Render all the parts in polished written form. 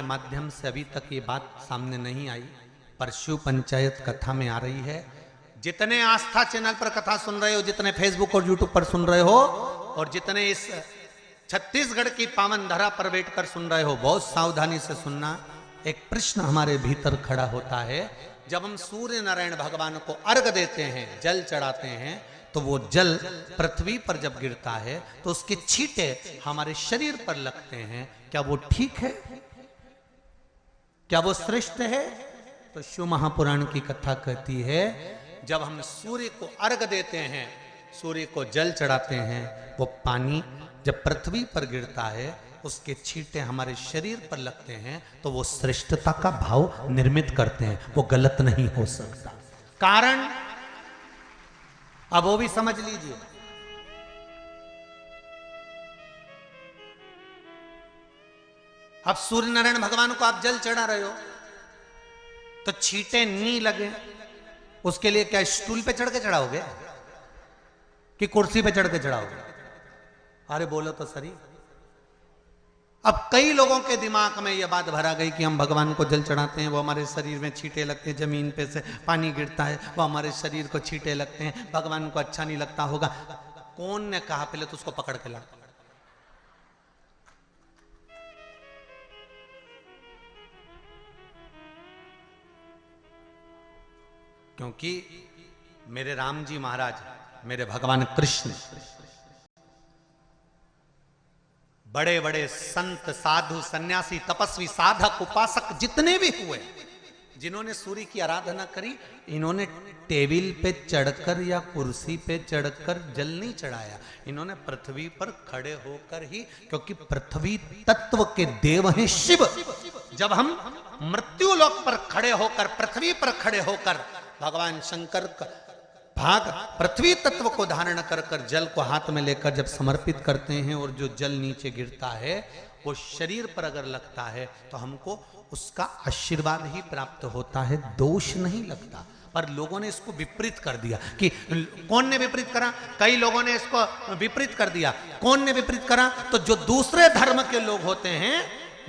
माध्यम से अभी तक ये बात सामने नहीं आई, पर शिव पंचायत कथा में आ रही है। जितने आस्था चैनल पर कथा सुन रहे हो, जितने फेसबुक और यूट्यूब पर सुन रहे हो, और जितने इस छत्तीसगढ़ की पावन धरा पर बैठकर सुन रहे हो, बहुत सावधानी से सुनना। एक प्रश्न हमारे भीतर खड़ा होता है, जब हम सूर्य नारायण भगवान को अर्घ देते हैं, जल चढ़ाते हैं, तो वो जल पृथ्वी पर जब गिरता है तो उसके छींटे हमारे शरीर पर लगते हैं। क्या वो ठीक है? क्या वो श्रेष्ठ है? तो शिव महापुराण की कथा कहती है, जब हम सूर्य को अर्घ देते हैं, सूर्य को जल चढ़ाते हैं, वो पानी जब पृथ्वी पर गिरता है, उसके छींटे हमारे शरीर पर लगते हैं, तो वो श्रेष्ठता का भाव निर्मित करते हैं, वो गलत नहीं हो सकता। कारण अब वो भी समझ लीजिए। अब सूर्य नारायण भगवान को आप जल चढ़ा रहे हो तो छींटे नहीं लगे, उसके लिए क्या स्टूल पे चढ़ के चढ़ाओगे कि कुर्सी पे चढ़ के चढ़ाओगे? अरे बोलो तो सही। अब कई लोगों के दिमाग में यह बात भरा गई कि हम भगवान को जल चढ़ाते हैं, वो हमारे शरीर में छींटे लगते हैं, जमीन पे से पानी गिरता है, वो हमारे शरीर को छींटे लगते हैं, भगवान को अच्छा नहीं लगता होगा। कौन ने कहा? पहले तो उसको पकड़ के ला। क्योंकि मेरे राम जी महाराज, मेरे भगवान कृष्ण, बड़े बड़े संत, साधु, सन्यासी, तपस्वी, साधक, उपासक जितने भी हुए, जिन्होंने सूर्य की आराधना करी, इन्होंने टेबल पे चढ़कर या कुर्सी पे चढ़कर जल नहीं चढ़ाया, इन्होंने पृथ्वी पर खड़े होकर ही, क्योंकि पृथ्वी तत्व के देव हैं शिव। जब हम मृत्यु लोक पर खड़े होकर, पृथ्वी पर खड़े होकर भगवान शंकर का भाग पृथ्वी तत्व को धारण कर कर जल को हाथ में लेकर जब समर्पित करते हैं, और जो जल नीचे गिरता है वो शरीर पर अगर लगता है तो हमको उसका आशीर्वाद ही प्राप्त होता है, दोष नहीं लगता। पर लोगों ने इसको विपरीत कर दिया। कि कौन ने विपरीत करा? कई लोगों ने इसको विपरीत कर दिया। कौन ने विपरीत करा? तो जो दूसरे धर्म के लोग होते हैं,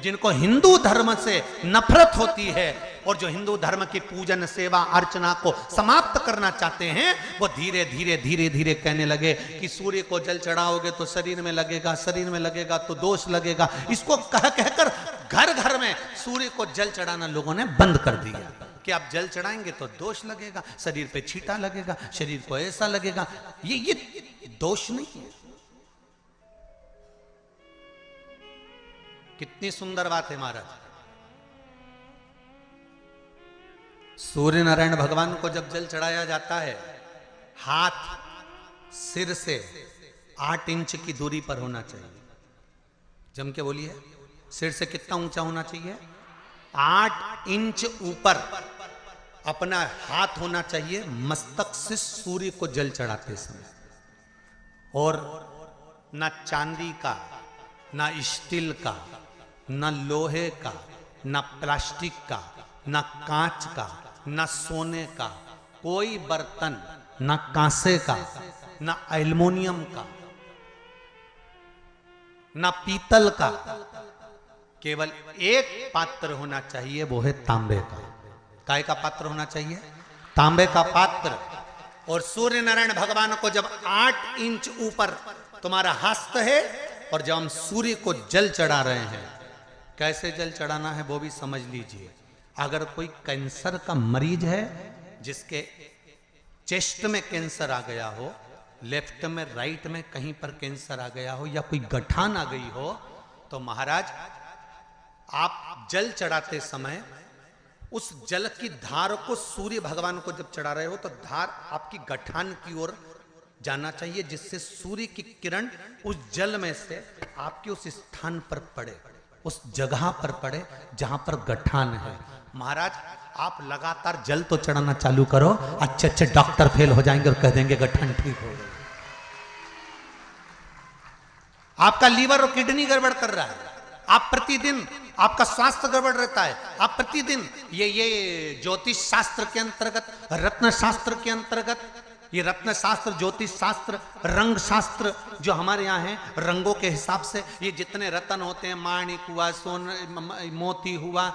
जिनको हिंदू धर्म से नफरत होती है और जो हिंदू धर्म की पूजन, सेवा, अर्चना को समाप्त करना चाहते हैं, वो धीरे धीरे धीरे धीरे कहने लगे कि सूर्य को जल चढ़ाओगे तो शरीर में लगेगा, शरीर में लगेगा तो दोष लगेगा। इसको कह कहकर घर घर में सूर्य को जल चढ़ाना लोगों ने बंद कर दिया कि आप जल चढ़ाएंगे तो दोष लगेगा, शरीर पे छींटा लगेगा, शरीर को ऐसा लगेगा। ये दोष नहीं है। कितनी सुंदर बात है महाराज। सूर्य नारायण भगवान को जब जल चढ़ाया जाता है, हाथ सिर से 8 इंच की दूरी पर होना चाहिए। जम के बोलिए, सिर से कितना ऊंचा होना चाहिए? 8 इंच ऊपर अपना हाथ होना चाहिए मस्तक से सूर्य को जल चढ़ाते समय। और ना चांदी का, ना स्टील का, ना लोहे का, ना प्लास्टिक का, ना कांच का, ना सोने का कोई बर्तन, ना कांसे का, ना एल्युमिनियम का, ना पीतल का, केवल एक पात्र होना चाहिए, वो है तांबे का। काय का पात्र होना चाहिए? तांबे का पात्र। और सूर्य नारायण भगवान को जब 8 इंच ऊपर तुम्हारा हस्त है, और जब हम सूर्य को जल चढ़ा रहे हैं, कैसे जल चढ़ाना है वो भी समझ लीजिए। अगर कोई कैंसर का मरीज है, जिसके चेस्ट में कैंसर आ गया हो, लेफ्ट में, राइट में कहीं पर कैंसर आ गया हो, या कोई गठान आ गई हो, तो महाराज आप जल चढ़ाते समय उस जल की धार को सूर्य भगवान को जब चढ़ा रहे हो, तो धार आपकी गठान की ओर जाना चाहिए, जिससे सूर्य की किरण उस जल में से आपके उस स्थान पर पड़े, उस जगह पर पड़े जहां पर गठान है। महाराज आप लगातार जल तो चढ़ाना चालू करो, अच्छे अच्छे डॉक्टर फेल हो जाएंगे और कह देंगे गठान ठीक हो गई। आपका लीवर और किडनी गड़बड़ कर रहा है, आप प्रतिदिन, आपका स्वास्थ्य गड़बड़ रहता है, आप प्रतिदिन ये ज्योतिष शास्त्र के अंतर्गत, रत्न शास्त्र के अंतर्गत ये रत्न शास्त्र, ज्योतिष शास्त्र, रंग शास्त्र जो हमारे यहाँ है, रंगों के हिसाब से ये जितने रत्न होते हैं, माणिक हुआ, मोती हुआ,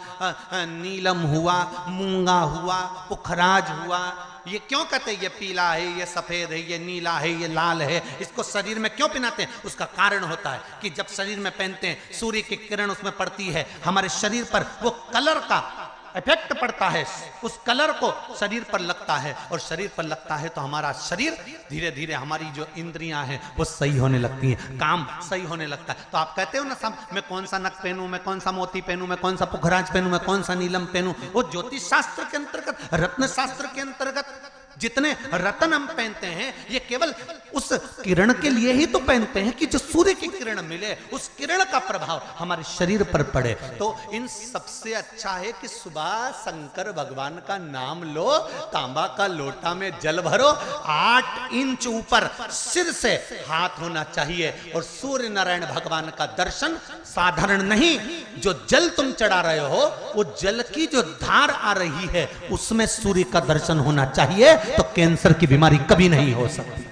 नीलम हुआ, मूंगा हुआ, पुखराज हुआ, ये क्यों कहते हैं ये पीला है, ये सफेद है, ये नीला है, ये लाल है, इसको शरीर में क्यों पहनाते हैं? उसका कारण होता है कि जब शरीर में पहनते हैं सूर्य की किरण उसमें पड़ती है, हमारे शरीर पर वो कलर का इफेक्ट पड़ता है, उस कलर को शरीर पर लगता है, और शरीर पर लगता है तो हमारा शरीर धीरे धीरे, हमारी जो इंद्रियां हैं वो सही होने लगती हैं, काम सही होने लगता है। तो आप कहते हो ना सब, मैं कौन सा नक पहनूं, मैं कौन सा मोती पहनूं, मैं कौन सा पुखराज पहनूं, मैं कौन सा नीलम पहनूं, वो ज्योतिष शास्त्र के अंतर्गत, रत्न शास्त्र के अंतर्गत जितने रत्न हम पहनते हैं ये केवल उस किरण के लिए ही तो पहनते हैं कि जो सूर्य की किरण मिले, उस किरण का प्रभाव हमारे शरीर पर पड़े। तो इन सबसे अच्छा है कि सुबह शंकर भगवान का नाम लो, तांबा का लोटा में जल भरो, 8 इंच ऊपर सिर से हाथ होना चाहिए, और सूर्य नारायण भगवान का दर्शन साधारण नहीं, जो जल तुम चढ़ा रहे हो वो जल की जो धार आ रही है उसमें सूर्य का दर्शन होना चाहिए, तो कैंसर की बीमारी कभी नहीं हो सकती।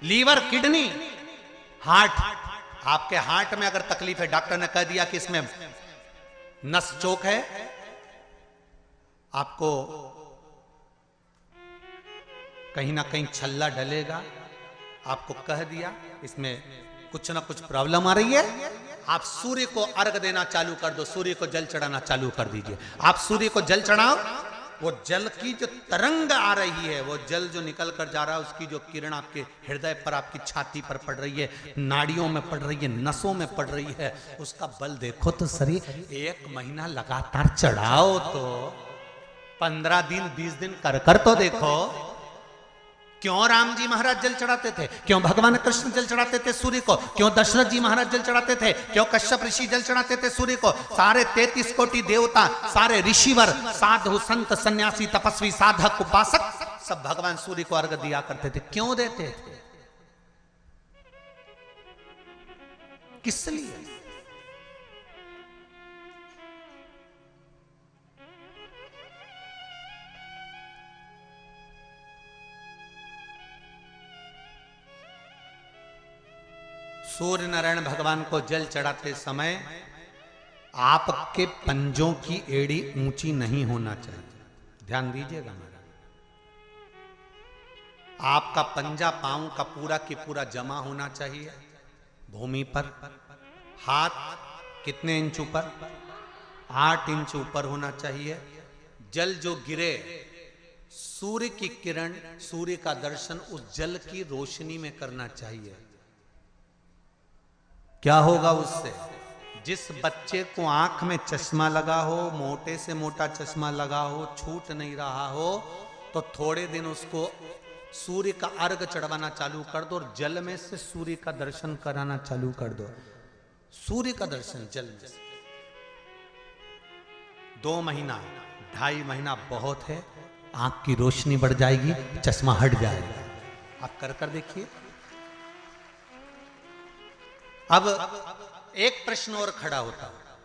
लीवर, किडनी, हार्ट, आपके हार्ट में अगर तकलीफ है, डॉक्टर ने कह दिया कि इसमें नस चोक है, आपको कहीं ना कहीं छल्ला डलेगा, आपको कह दिया इसमें कुछ ना कुछ प्रॉब्लम आ रही है, आप सूर्य को अर्घ देना चालू कर दो, सूर्य को जल चढ़ाना चालू कर दीजिए। आप सूर्य को जल चढ़ाओ, वो जल की जो तरंग आ रही है, वो जल जो निकल कर जा रहा है, उसकी जो किरण आपके हृदय पर, आपकी छाती पर पड़ रही है, नाड़ियों में पड़ रही है, नसों में पड़ रही है, उसका बल देखो तो सही। 1 महीना लगातार चढ़ाओ तो 15 दिन 20 दिन कर तो देखो। क्यों राम जी महाराज जल चढ़ाते थे, क्यों भगवान कृष्ण जल चढ़ाते थे सूर्य को, क्यों दशरथ जी महाराज जल चढ़ाते थे, क्यों कश्यप ऋषि जल चढ़ाते थे सूर्य को, सारे 33 कोटि देवता, सारे ऋषिवर, साधु संत सन्यासी तपस्वी साधक उपासक सब भगवान सूर्य को अर्घ दिया करते थे। क्यों देते थे, किस लिए? सूर्य नारायण भगवान को जल चढ़ाते समय आपके पंजों की एड़ी ऊंची नहीं होना चाहिए, ध्यान दीजिएगा मेरा। आपका पंजा पांव का पूरा की पूरा जमा होना चाहिए भूमि पर। हाथ कितने इंच ऊपर? 8 इंच ऊपर होना चाहिए। जल जो गिरे, सूर्य की किरण, सूर्य का दर्शन उस जल की रोशनी में करना चाहिए। क्या होगा उससे? जिस बच्चे को आंख में चश्मा लगा हो, मोटे से मोटा चश्मा लगा हो, छूट नहीं रहा हो, तो थोड़े दिन उसको सूर्य का अर्घ चढ़वाना चालू कर दो और जल में से सूर्य का दर्शन कराना चालू कर दो। सूर्य का दर्शन जल में से 2 महीना 2.5 महीना बहुत है, आंख की रोशनी बढ़ जाएगी, चश्मा हट जाएगा। आप कर देखिए। अब एक प्रश्न और खड़ा होता है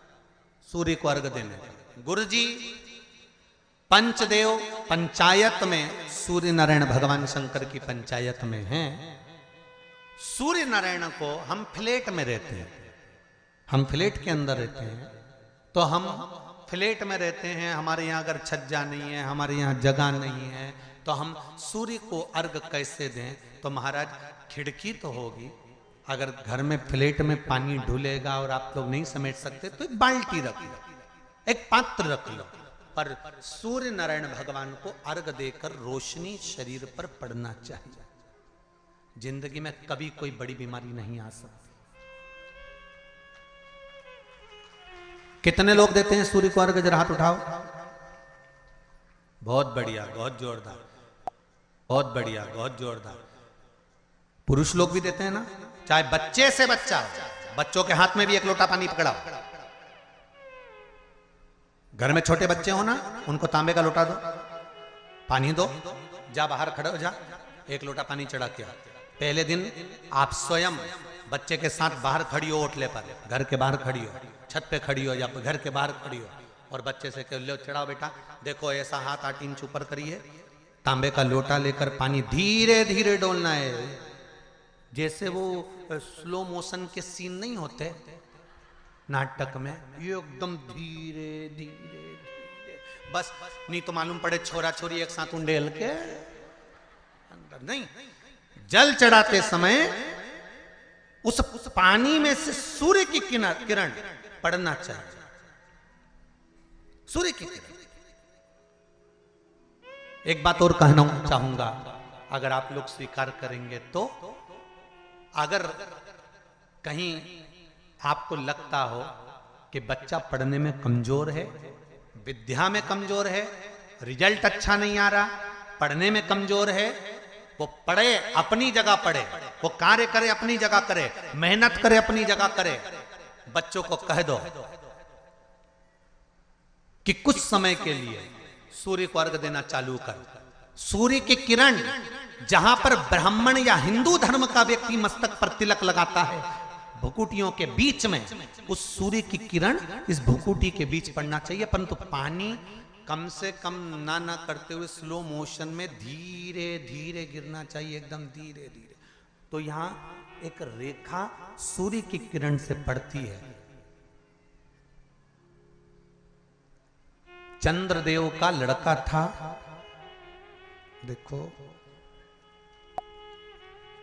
सूर्य को अर्घ देने का। गुरुजी, पंचदेव पंचायत में सूर्य नारायण भगवान शंकर की पंचायत में हैं। सूर्य नारायण को हम फ्लैट में रहते हैं, हम फ्लैट के अंदर रहते हैं, तो हम फ्लैट में रहते हैं, हमारे यहाँ अगर छज्जा नहीं है, हमारे यहाँ जगह नहीं है, तो हम सूर्य को अर्घ कैसे दें? तो महाराज खिड़की तो होगी, अगर घर में फ्लैट में पानी ढुलेगा और आप लोग नहीं समेट सकते तो एक बाल्टी रख लो, एक पात्र रख लो, पर सूर्य नारायण भगवान को अर्घ देकर रोशनी शरीर पर पड़ना चाहिए। जिंदगी में कभी कोई बड़ी बीमारी नहीं आ सकती। कितने लोग देते हैं सूर्य को अर्घ? जरा हाथ उठाओ। बहुत बढ़िया, बहुत जोरदार, बहुत बढ़िया, बहुत जोरदार। पुरुष लोग भी देते हैं ना, चाहे बच्चे से बच्चा, बच्चों के हाथ में भी 1 लोटा पानी पकड़ाओ। घर में छोटे बच्चे हो ना, उनको तांबे का लोटा दो, पानी दो, जा बाहर खड़े हो जा, 1 लोटा पानी चढ़ा के। पहले दिन आप स्वयं बच्चे के साथ बाहर खड़ी हो, ओटले पर, घर के बाहर खड़ी हो, छत पे खड़ी हो या घर के बाहर खड़ी हो, और बच्चे से कह लो चढ़ाओ बेटा, देखो ऐसा हाथ 8 इंच ऊपर करिए, तांबे का लोटा लेकर पानी धीरे धीरे डोलना है। जैसे वो स्लो मोशन के सीन नहीं होते नाटक में, ये एकदम धीरे धीरे धीरे, बस नहीं तो मालूम पड़े छोरा छोरी एक साथ उंडेल के अंदर नहीं। जल चढ़ाते समय उस पानी में से सूर्य की किरण पड़ना चाहिए, सूर्य की किरण। एक बात और कहना चाहूंगा, अगर आप लोग स्वीकार करेंगे तो, अगर कहीं आपको लगता हो कि बच्चा पढ़ने में कमजोर है, विद्या में कमजोर है, रिजल्ट अच्छा नहीं आ रहा, पढ़ने में कमजोर है, वो पढ़े अपनी जगह पढ़े, वो कार्य करे अपनी जगह करे, मेहनत करे अपनी जगह करे। बच्चों को कह दो कि कुछ समय के लिए सूर्य को अर्घ देना चालू कर। सूर्य की किरण जहां पर ब्राह्मण या हिंदू धर्म का व्यक्ति मस्तक पर तिलक लगाता है, भुकुटियों के बीच में उस सूर्य की किरण इस भुकुटी के बीच पड़ना चाहिए, परंतु पानी कम से कम ना करते हुए स्लो मोशन में धीरे धीरे गिरना चाहिए, एकदम धीरे धीरे। तो यहां एक रेखा सूर्य की किरण से पड़ती है। चंद्रदेव का लड़का था, देखो